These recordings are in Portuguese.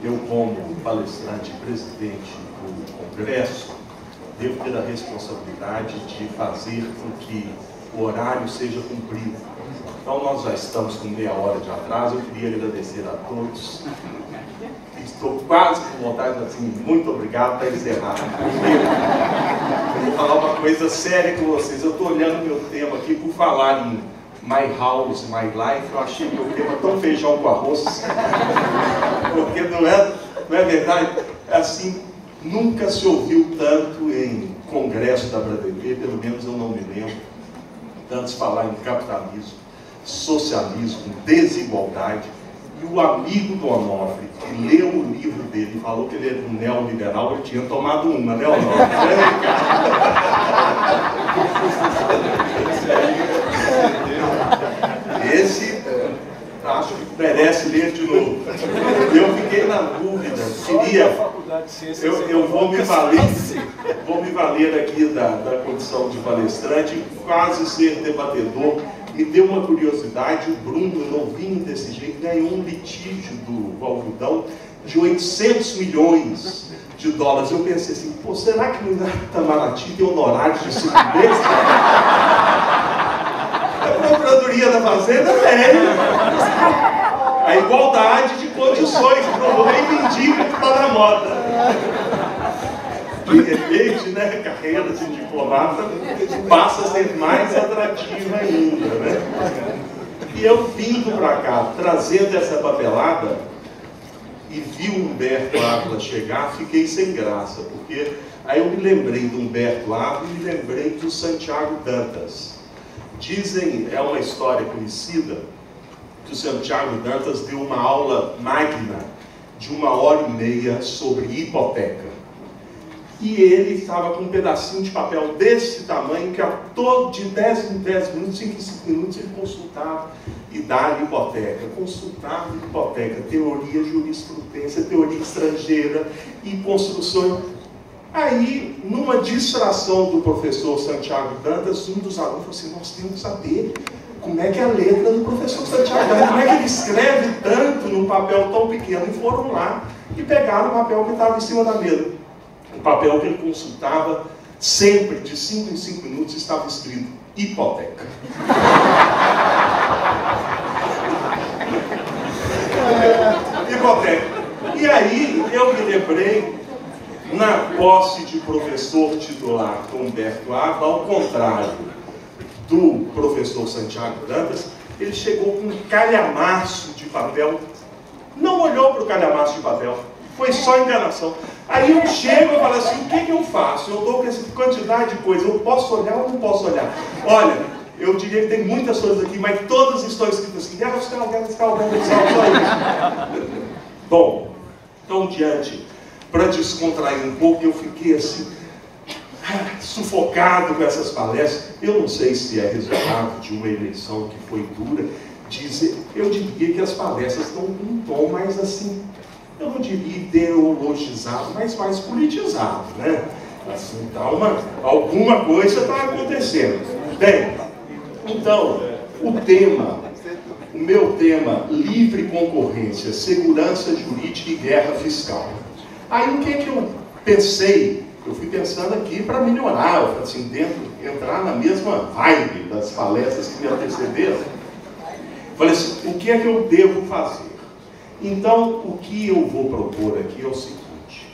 eu, como palestrante e presidente do Congresso, devo ter a responsabilidade de fazer com que o horário seja cumprido. Então, nós já estamos com meia hora de atraso. Eu queria agradecer a todos. Estou quase com vontade, assim, muito obrigado para encerrar. Eu vou falar uma coisa séria com vocês. Eu estou olhando meu tema aqui, por falar em My House, My Life, eu achei meu tema tão feijão com arroz. Porque não é verdade? Assim, nunca se ouviu tanto em congresso da Brademê, pelo menos eu não me lembro, tanto falar em capitalismo, socialismo, desigualdade. E o amigo do Onofre, que leu o livro dele e falou que ele era um neoliberal, ele tinha tomado uma, né, Onofre? Esse, acho que merece ler de novo. Eu fiquei na dúvida, eu vou me valer aqui da condição de palestrante, quase ser debatedor. Me deu uma curiosidade, o Bruno, novinho desse jeito, ganhou um litígio do Valvudão de 800 milhões de dólares. Eu pensei assim, pô, será que no Itamaraty tem honorário de 5 meses? A Procuradoria da Fazenda tem. A igualdade de condições, que reivindica que está na moda. De repente, né, carreira de diplomata passa a ser mais atrativa ainda, né? E eu vindo para cá, trazendo essa papelada, e vi o Humberto Ávila chegar, fiquei sem graça, porque aí eu me lembrei do Humberto Ávila e me lembrei do Santiago Dantas. Dizem, é uma história conhecida, que o Santiago Dantas deu uma aula magna de 1h30 sobre hipoteca. E ele estava com um pedacinho de papel desse tamanho, que a todo de 10 em 10 minutos, 5 em 5 minutos, ele consultava e dava hipoteca. Consultava hipoteca, teoria, jurisprudência, teoria estrangeira e construção. Aí, numa distração do professor Santiago Dantas, um dos alunos falou assim, nós temos que saber como é que é a letra do professor Santiago Dantas, como é que ele escreve tanto num papel tão pequeno. E foram lá e pegaram o papel que estava em cima da mesa. O papel que ele consultava, sempre, de 5 em 5 minutos, estava escrito hipoteca. Hipoteca. E aí, eu me lembrei, na posse de professor titular do Humberto Ávila, ao contrário do professor Santiago Dantas, ele chegou com um calhamaço de papel, não olhou para o calhamaço de papel, foi só enganação. Aí eu chego e falo assim, o que eu faço? Eu dou com essa quantidade de coisa, eu posso olhar ou não posso olhar? Olha, eu diria que tem muitas coisas aqui, mas todas estão escritas assim, guerra fiscal, guerra fiscal, guerra fiscal, só isso. Bom, então diante, para descontrair um pouco, eu fiquei assim, sufocado com essas palestras. Eu não sei se é resultado de uma eleição que foi dura, eu diria que as palestras estão com um tom mais assim, eu não diria ideologizado, mas mais politizado, né? Assim, alguma coisa está acontecendo. Bem, então, o meu tema, livre concorrência, segurança jurídica e guerra fiscal. Aí o que eu pensei? Eu fui pensando aqui para melhorar, assim, entrar na mesma vibe das palestras que me antecederam. Falei assim, o que é que eu devo fazer? Então, o que eu vou propor aqui é o seguinte,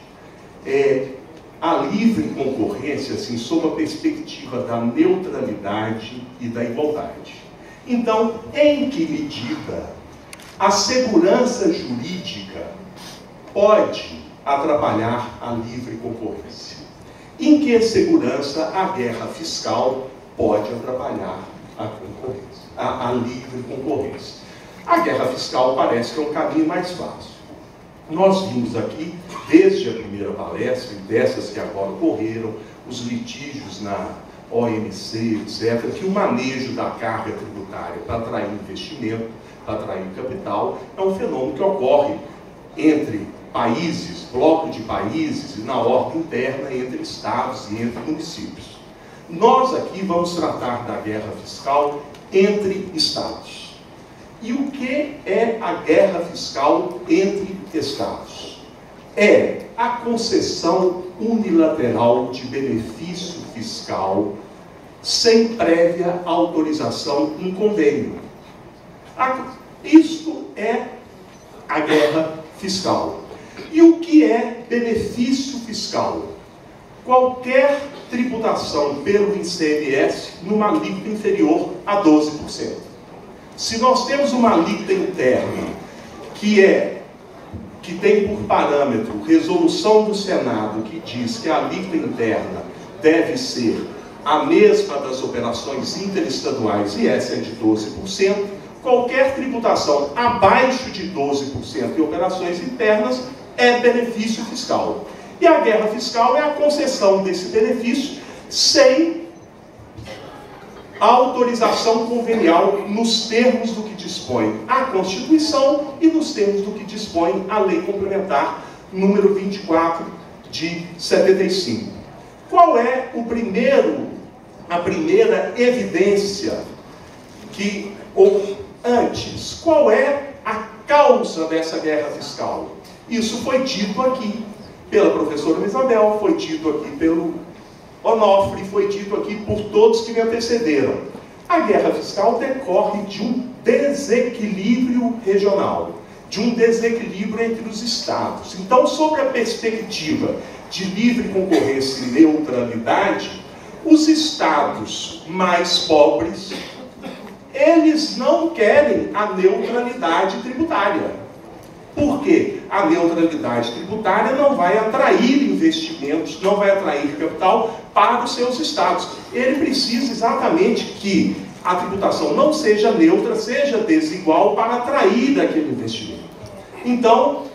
a livre concorrência, assim, sob a perspectiva da neutralidade e da igualdade. Então, em que medida a segurança jurídica pode atrapalhar a livre concorrência? Em que segurança a guerra fiscal pode atrapalhar a concorrência, a livre concorrência? A guerra fiscal parece que é um caminho mais fácil. Nós vimos aqui, desde a primeira palestra, e dessas que agora ocorreram, os litígios na OMC, etc., que o manejo da carga tributária para atrair investimento, para atrair capital, é um fenômeno que ocorre entre países, bloco de países, e na ordem interna entre estados e entre municípios. Nós aqui vamos tratar da guerra fiscal entre estados. E o que é a guerra fiscal entre estados? é a concessão unilateral de benefício fiscal sem prévia autorização em convênio. Isto é a guerra fiscal. E o que é benefício fiscal? Qualquer tributação pelo ICMS numa alíquota inferior a 12%. Se nós temos uma alíquota interna que tem por parâmetro resolução do Senado que diz que a alíquota interna deve ser a mesma das operações interestaduais e essa é de 12%, qualquer tributação abaixo de 12% em operações internas é benefício fiscal. E a guerra fiscal é a concessão desse benefício sem autorização convenial nos termos do que dispõe a Constituição e nos termos do que dispõe a Lei Complementar número 24 de 75. Qual é a primeira evidência antes? Qual é a causa dessa guerra fiscal? Isso foi dito aqui pela professora Isabel, foi dito aqui pelo Onofre, foi dito aqui por todos que me antecederam. A guerra fiscal decorre de um desequilíbrio regional, de um desequilíbrio entre os estados. Então, sob a perspectiva de livre concorrência e neutralidade, os estados mais pobres, eles não querem a neutralidade tributária. Por quê? A neutralidade tributária não vai atrair investimentos, não vai atrair capital para os seus estados. Ele precisa exatamente que a tributação não seja neutra, seja desigual para atrair aquele investimento. Então,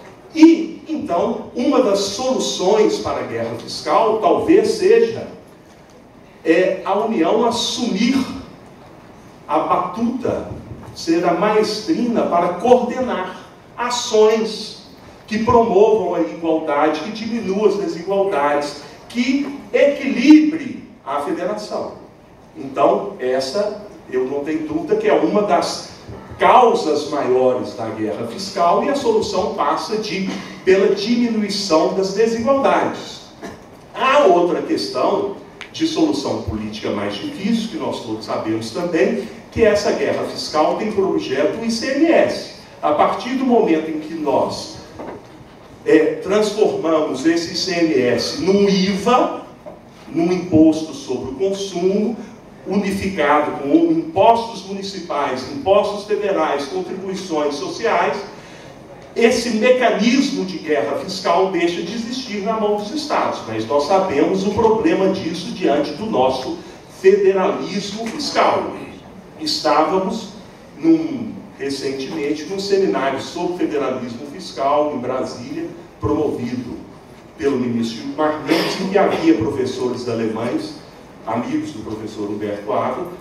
uma das soluções para a guerra fiscal talvez seja a União assumir a batuta, ser a maestrina para coordenar ações que promovam a igualdade, que diminuam as desigualdades, que equilibre a federação. Então, essa, eu não tenho dúvida que é uma das causas maiores da guerra fiscal e a solução passa pela diminuição das desigualdades. Há outra questão de solução política mais difícil, que nós todos sabemos também, que essa guerra fiscal tem por objeto o ICMS. A partir do momento em que nós transformamos esse ICMS num IVA, num imposto sobre o consumo, unificado com impostos municipais, impostos federais, contribuições sociais, esse mecanismo de guerra fiscal deixa de existir na mão dos estados. Mas nós sabemos o problema disso diante do nosso federalismo fiscal. Estávamos recentemente num seminário sobre federalismo fiscal em Brasília, promovido pelo ministro Gilmar Mendes, em que havia professores alemães, amigos do professor Humberto Ávila.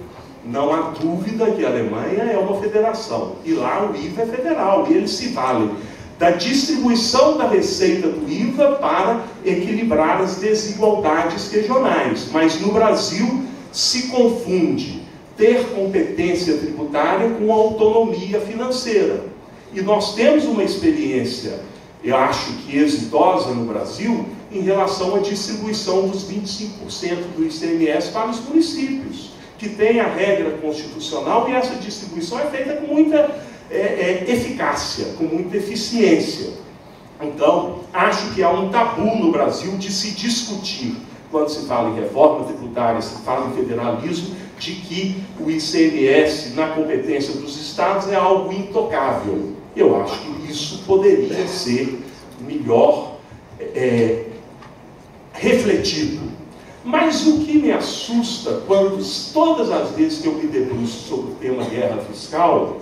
Não há dúvida que a Alemanha é uma federação, e lá o IVA é federal, e eles se valem da distribuição da receita do IVA para equilibrar as desigualdades regionais. Mas no Brasil se confunde ter competência tributária com autonomia financeira. E nós temos uma experiência, eu acho que exitosa no Brasil, em relação à distribuição dos 25% do ICMS para os municípios, que tem a regra constitucional, e essa distribuição é feita com muita eficácia, com muita eficiência. Então, acho que há um tabu no Brasil de se discutir, quando se fala em reforma tributária, se fala em federalismo, de que o ICMS na competência dos estados é algo intocável. Eu acho que isso poderia ser melhor refletido. Mas o que me assusta, todas as vezes que eu me debruço sobre o tema guerra fiscal,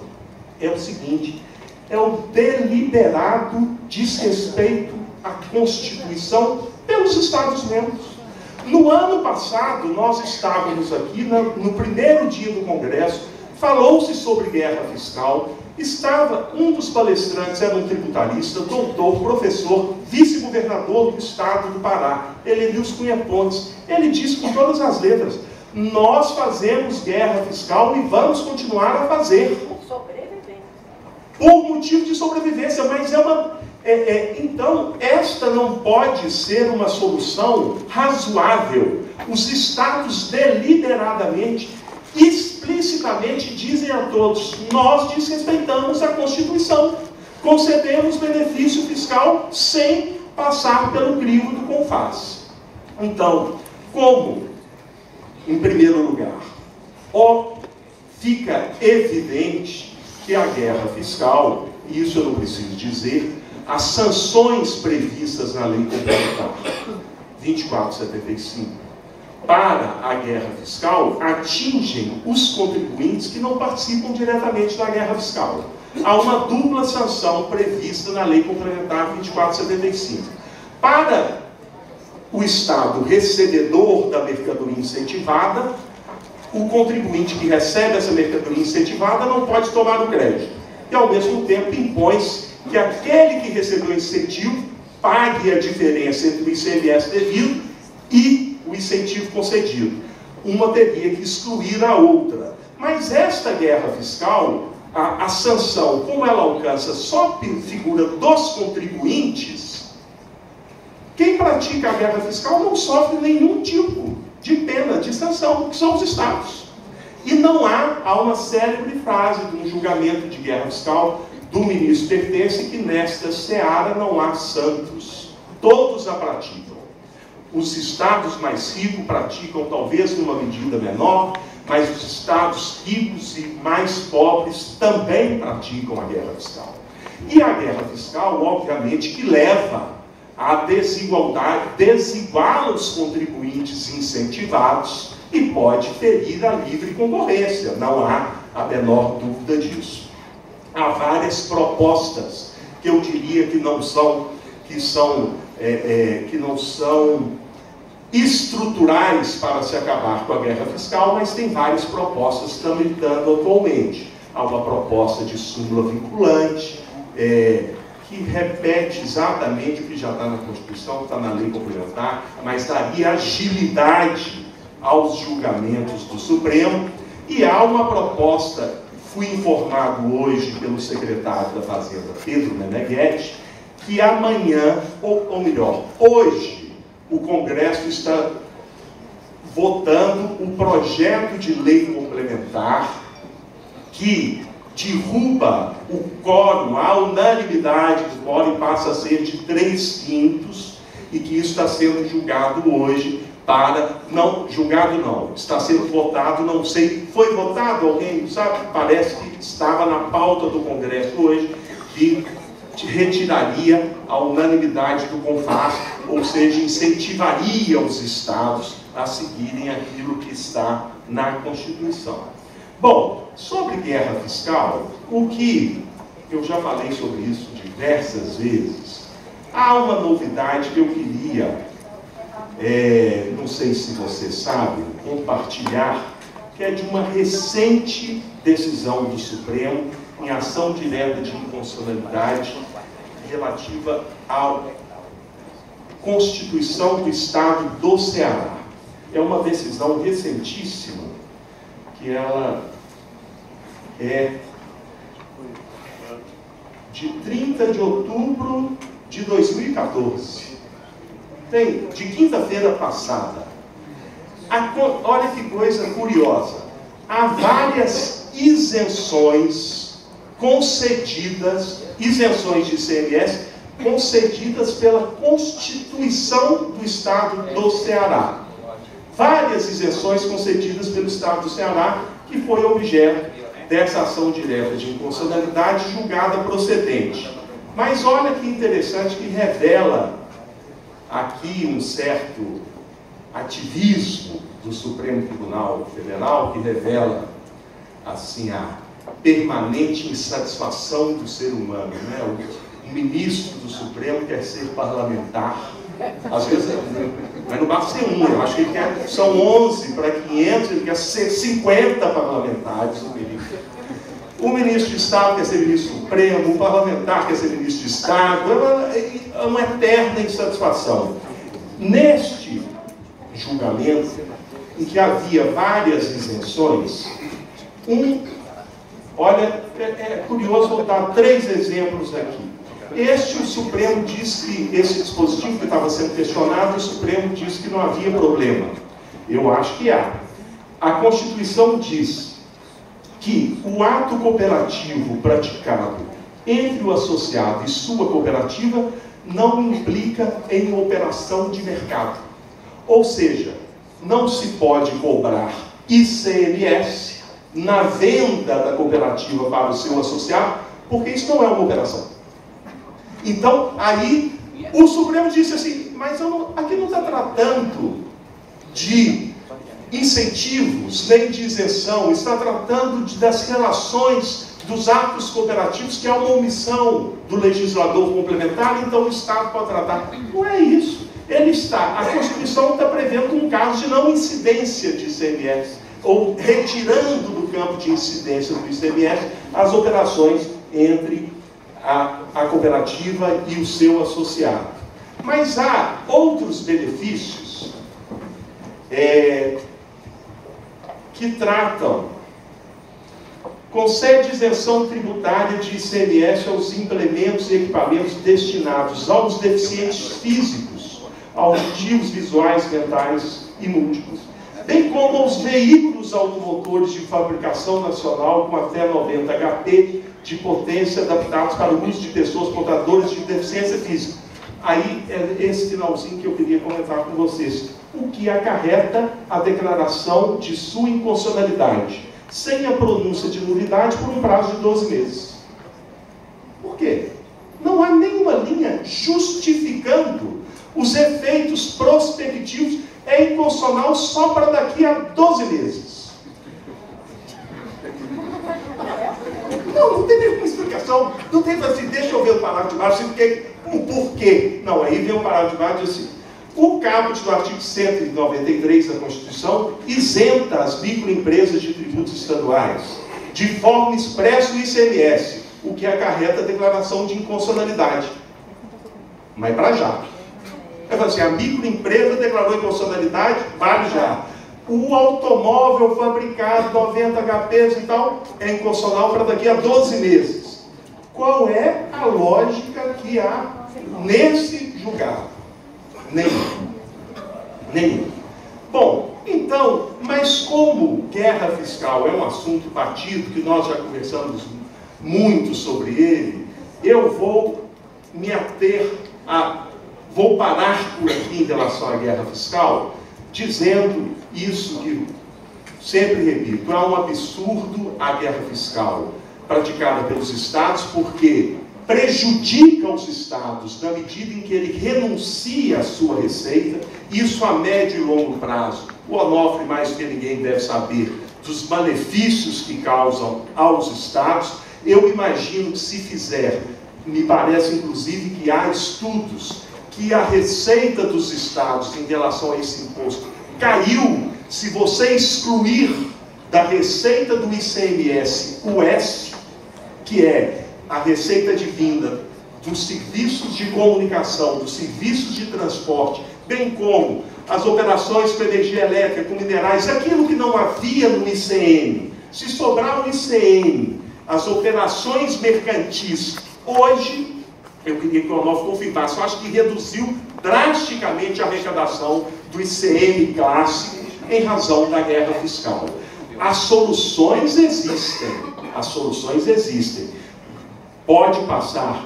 é o seguinte: é o deliberado desrespeito à Constituição pelos Estados-membros. No ano passado, nós estávamos aqui, no primeiro dia do Congresso, falou-se sobre guerra fiscal, estava um dos palestrantes, era um tributarista, doutor, professor, vice-governador do estado do Pará, Helenilson Cunha Pontes. Ele disse com todas as letras: nós fazemos guerra fiscal e vamos continuar a fazer. Por sobrevivência. Por motivo de sobrevivência, mas Então, esta não pode ser uma solução razoável. Os estados deliberadamente, explicitamente dizem a todos: nós desrespeitamos a Constituição, concedemos benefício fiscal sem passar pelo crivo do CONFAS. Então, como, em primeiro lugar, fica evidente que a guerra fiscal, e isso eu não preciso dizer, as sanções previstas na lei complementar 2475 para a guerra fiscal atingem os contribuintes que não participam diretamente da guerra fiscal. Há uma dupla sanção prevista na lei complementar 2475. Para o Estado recebedor da mercadoria incentivada, o contribuinte que recebe essa mercadoria incentivada não pode tomar o crédito. E, ao mesmo tempo, impõe-se que aquele que recebeu o incentivo pague a diferença entre o ICMS devido e o incentivo concedido. Uma teria que excluir a outra. Mas esta guerra fiscal, a sanção, como ela alcança só a figura dos contribuintes, quem pratica a guerra fiscal não sofre nenhum tipo de pena, de sanção, que são os Estados. E não há uma célebre frase de um julgamento de guerra fiscal do ministro Pertence que nesta seara não há santos. Todos a praticam. Os estados mais ricos praticam talvez numa medida menor, mas os estados ricos e mais pobres também praticam a guerra fiscal. E a guerra fiscal, obviamente, que leva à desigualdade, desiguala os contribuintes incentivados e pode ferir a livre concorrência. Não há a menor dúvida disso. Há várias propostas que eu diria que não são estruturais para se acabar com a guerra fiscal, mas tem várias propostas que estão militando atualmente. Há uma proposta de súmula vinculante, que repete exatamente o que já está na Constituição, que está na lei complementar, mas daria agilidade aos julgamentos do Supremo. E há uma proposta, fui informado hoje pelo secretário da Fazenda, Pedro Meneghetti, que amanhã, ou melhor, hoje, o Congresso está votando um projeto de lei complementar que derruba o quórum, a unanimidade do quórum passa a ser de 3/5, e que isso está sendo julgado hoje está sendo votado, não sei, foi votado, alguém sabe? Parece que estava na pauta do Congresso hoje, que retiraria a unanimidade do CONFAS, ou seja, incentivaria os estados a seguirem aquilo que está na Constituição. Bom, sobre guerra fiscal, o que eu já falei sobre isso diversas vezes, há uma novidade que eu queria, não sei se você sabe, compartilhar, que é de uma recente decisão do Supremo em ação direta de inconstitucionalidade relativa à Constituição do Estado do Ceará. É uma decisão recentíssima, que ela é de 30 de outubro de 2014. De quinta-feira passada. Olha que coisa curiosa. Há várias isenções concedidas, isenções de ICMS, concedidas pela Constituição do Estado do Ceará. Várias isenções concedidas pelo Estado do Ceará, que foi objeto dessa ação direta de inconstitucionalidade julgada procedente. Mas olha que interessante, que revela aqui um certo ativismo do Supremo Tribunal Federal, que revela assim a permanente insatisfação do ser humano, né? O ministro do Supremo quer ser parlamentar, às vezes, mas não basta ser um, eu acho que ele quer, são 11 para 500, ele quer ser 50 parlamentares. O ministro de Estado quer ser ministro supremo, o parlamentar quer ser ministro de Estado, é uma eterna insatisfação. Neste julgamento, em que havia várias isenções, olha, é curioso, vou dar 3 exemplos aqui. O Supremo diz que esse dispositivo que estava sendo questionado, o Supremo diz que não havia problema. Eu acho que há. A Constituição diz que o ato cooperativo praticado entre o associado e sua cooperativa não implica em operação de mercado. Ou seja, não se pode cobrar ICMS na venda da cooperativa para o seu associado, porque isso não é uma operação. Então, aí, o Supremo disse assim, mas aqui não está tratando de incentivos, nem de isenção, está tratando das relações dos atos cooperativos, que é uma omissão do legislador complementar, então o Estado pode tratar. Não é isso. A Constituição está prevendo um caso de não incidência de ICMS, ou retirando do campo de incidência do ICMS as operações entre a cooperativa e o seu associado. Mas há outros benefícios que tratam, concede isenção tributária de ICMS aos implementos e equipamentos destinados aos deficientes físicos, auditivos, visuais, mentais e múltiplos, bem como aos veículos automotores de fabricação nacional com até 90 HP de potência adaptados para o uso de pessoas portadoras de deficiência física. Aí é esse finalzinho que eu queria comentar com vocês. O que acarreta a declaração de sua inconstitucionalidade, sem a pronúncia de nulidade por um prazo de 12 meses. Por quê? Não há nenhuma linha justificando os efeitos prospectivos. É inconstitucional só para daqui a 12 meses. Não tem nenhuma explicação. Não tem assim, deixa eu ver o parágrafo de baixo, o porquê. Não, aí vem o parágrafo de baixo e diz assim, o caput do artigo 193 da Constituição isenta as microempresas de tributos estaduais, de forma expressa o ICMS, o que acarreta a declaração de inconstitucionalidade. Mas para já. É assim, a microempresa declarou inconstitucionalidade, vale já. O automóvel fabricado 90 HPs e tal é inconstitucional para daqui a 12 meses. Qual é a lógica que há nesse julgado? Nenhum. Bom, então, mas como guerra fiscal é um assunto batido, que nós já conversamos muito sobre ele, eu vou me ater vou parar por aqui em relação à guerra fiscal, dizendo isso que sempre repito, é um absurdo a guerra fiscal praticada pelos Estados, porque prejudica os Estados na medida em que ele renuncia à sua receita, isso a médio e longo prazo. O Onofre, mais que ninguém, deve saber dos malefícios que causam aos Estados. Eu imagino que, se fizer, me parece inclusive que há estudos que a receita dos Estados em relação a esse imposto caiu se você excluir da receita do ICMS o S, que é a receita advinda dos serviços de comunicação, dos serviços de transporte, bem como as operações com energia elétrica, com minerais, aquilo que não havia no ICM. Se sobrar o ICM, as operações mercantis, hoje, eu queria que o Onofre confirmasse, eu acho que reduziu drasticamente a arrecadação do ICM clássico em razão da guerra fiscal. As soluções existem. Pode passar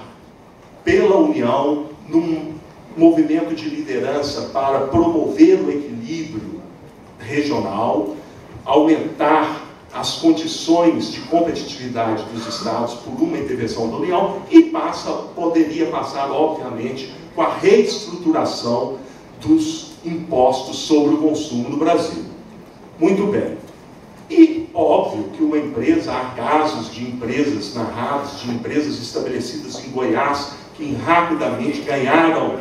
pela União num movimento de liderança para promover o equilíbrio regional, aumentar as condições de competitividade dos Estados por uma intervenção da União e poderia passar, obviamente, com a reestruturação dos impostos sobre o consumo no Brasil. Muito bem. E, óbvio, que uma empresa, há casos de empresas narrados, de empresas estabelecidas em Goiás, que rapidamente ganharam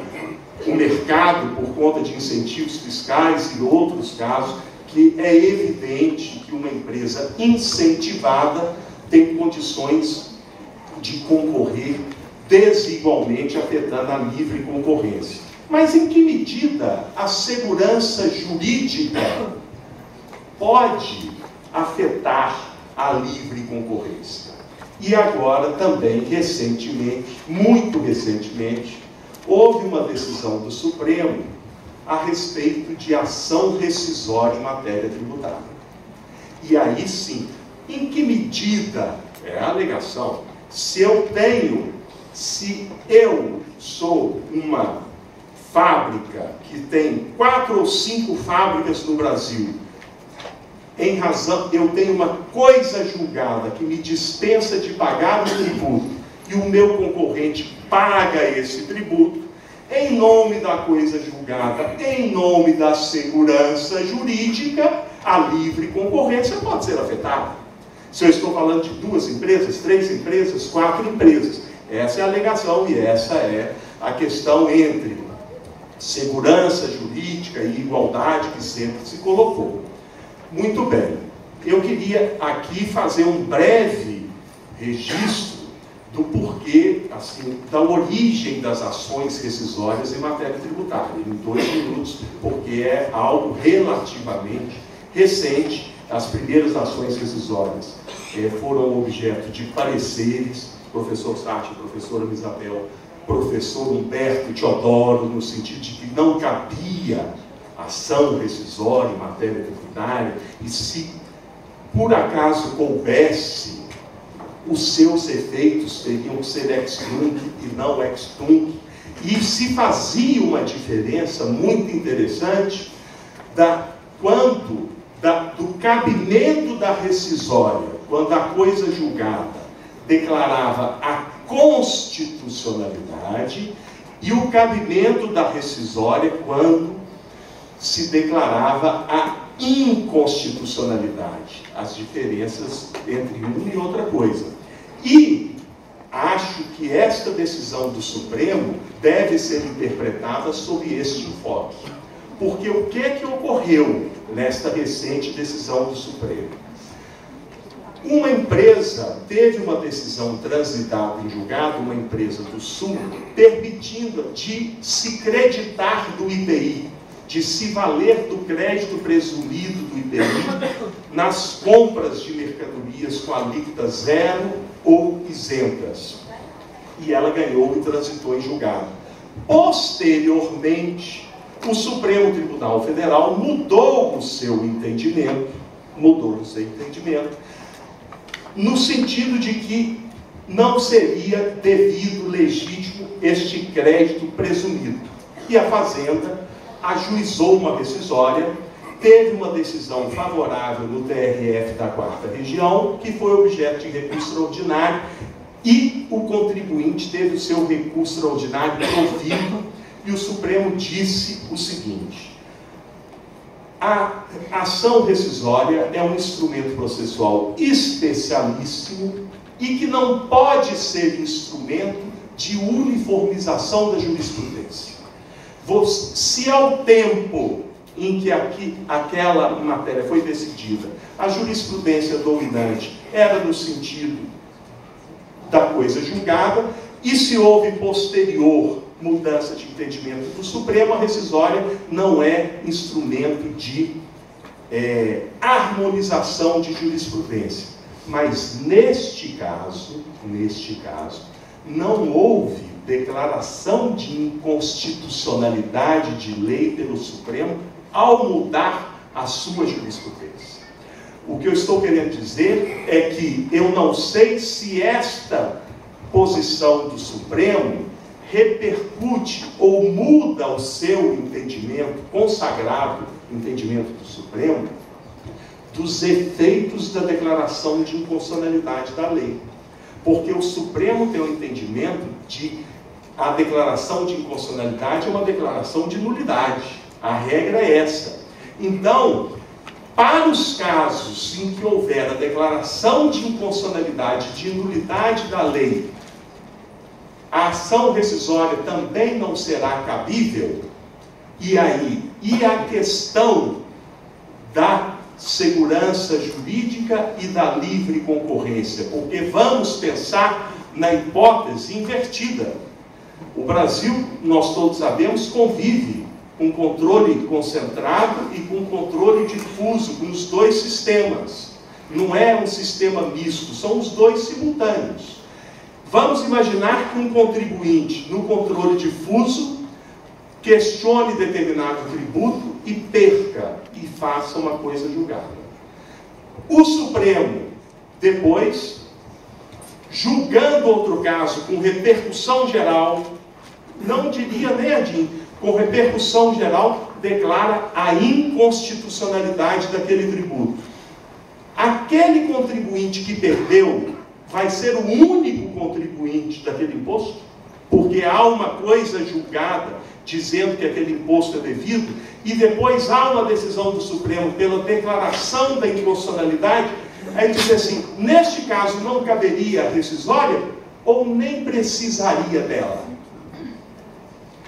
o mercado por conta de incentivos fiscais, e outros casos que é evidente que uma empresa incentivada tem condições de concorrer desigualmente, afetando a livre concorrência. Mas em que medida a segurança jurídica pode afetar a livre concorrência? E agora também, recentemente, muito recentemente, houve uma decisão do Supremo a respeito de ação rescisória em matéria tributária. E aí sim, em que medida é a alegação? Se eu sou uma fábrica que tem 4 ou 5 fábricas no Brasil, em razão, eu tenho uma coisa julgada que me dispensa de pagar o tributo, e o meu concorrente paga esse tributo, em nome da coisa julgada, em nome da segurança jurídica, a livre concorrência pode ser afetada. Se eu estou falando de 2 empresas, 3 empresas, 4 empresas, essa é a alegação e essa é a questão entre segurança jurídica e igualdade que sempre se colocou. Muito bem, eu queria aqui fazer um breve registro do porquê, assim, da origem das ações rescisórias em matéria tributária, em 2 minutos, porque é algo relativamente recente. As primeiras ações rescisórias foram objeto de pareceres, professor Sartre, professora Isabel, professor Humberto Teodoro, no sentido de que não cabia ação rescisória em matéria tributária, e se por acaso coubesse, os seus efeitos teriam que ser ex tunc e não ex tunc, e se fazia uma diferença muito interessante do cabimento da rescisória, quando a coisa julgada declarava a constitucionalidade, e o cabimento da rescisória quando se declarava a inconstitucionalidade, as diferenças entre uma e outra coisa. E acho que esta decisão do Supremo deve ser interpretada sob este enfoque. Porque o que é que ocorreu nesta recente decisão do Supremo? Uma empresa teve uma decisão transitada em julgado, uma empresa do Sul, permitindo de se creditar do IPI, de se valer do crédito presumido do IPI nas compras de mercadorias com alíquota 0 ou isentas. E ela ganhou e transitou em julgado. Posteriormente, o Supremo Tribunal Federal mudou o seu entendimento, no sentido de que não seria devido, legítimo, este crédito presumido. E a Fazenda ajuizou uma rescisória, teve uma decisão favorável no TRF da 4ª Região, que foi objeto de recurso extraordinário, e o contribuinte teve o seu recurso extraordinário provido, e o Supremo disse o seguinte: a ação rescisória é um instrumento processual especialíssimo e que não pode ser instrumento de uniformização da jurisprudência. Se ao tempo em que aquela matéria foi decidida, a jurisprudência dominante era no sentido da coisa julgada, e se houve posterior mudança de entendimento do Supremo, a rescisória não é instrumento de harmonização de jurisprudência. Mas neste caso, não houve declaração de inconstitucionalidade de lei pelo Supremo ao mudar a sua jurisprudência. O que eu estou querendo dizer é que eu não sei se esta posição do Supremo repercute ou muda o seu entendimento, consagrado entendimento do Supremo, dos efeitos da declaração de inconstitucionalidade da lei. Porque o Supremo tem o entendimento de a declaração de inconstitucionalidade é uma declaração de nulidade. A regra é essa. Então, para os casos em que houver a declaração de inconstitucionalidade, de nulidade da lei, a ação rescisória também não será cabível. E aí? E a questão da segurança jurídica e da livre concorrência? Porque vamos pensar na hipótese invertida. O Brasil, nós todos sabemos, convive com controle concentrado e com controle difuso, com os 2 sistemas. Não é um sistema misto, são os dois simultâneos. Vamos imaginar que um contribuinte, no controle difuso, questione determinado tributo e perca e faça uma coisa julgada. O Supremo, depois, julgando outro caso com repercussão geral, não diria nem ADIM, com repercussão geral, declara a inconstitucionalidade daquele tributo. Aquele contribuinte que perdeu vai ser o único contribuinte daquele imposto, porque há uma coisa julgada dizendo que aquele imposto é devido, e depois há uma decisão do Supremo pela declaração da inconstitucionalidade, aí diz assim, neste caso não caberia a rescisória, ou nem precisaria dela.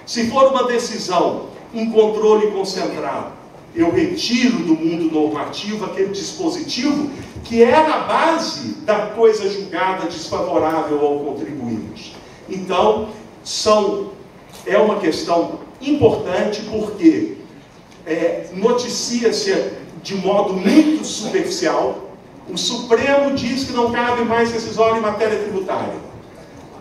Se for uma decisão, um controle concentrado, eu retiro do mundo normativo aquele dispositivo que era a base da coisa julgada desfavorável ao contribuinte. Então, é uma questão importante porque noticia-se de modo muito superficial. O Supremo diz que não cabe mais rescisória em matéria tributária.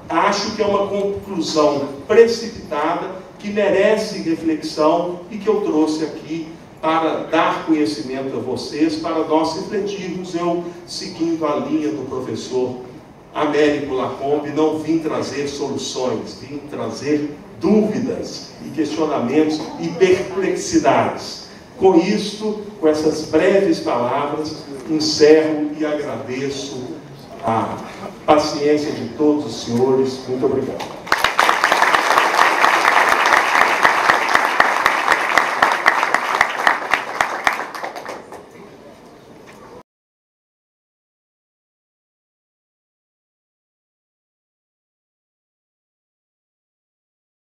Acho que é uma conclusão precipitada, que merece reflexão e que eu trouxe aqui para dar conhecimento a vocês, para nós refletirmos. Eu, seguindo a linha do professor Américo Lacombe, não vim trazer soluções, vim trazer dúvidas e questionamentos e perplexidades. Com isto, com essas breves palavras, encerro e agradeço a paciência de todos os senhores. Muito obrigado.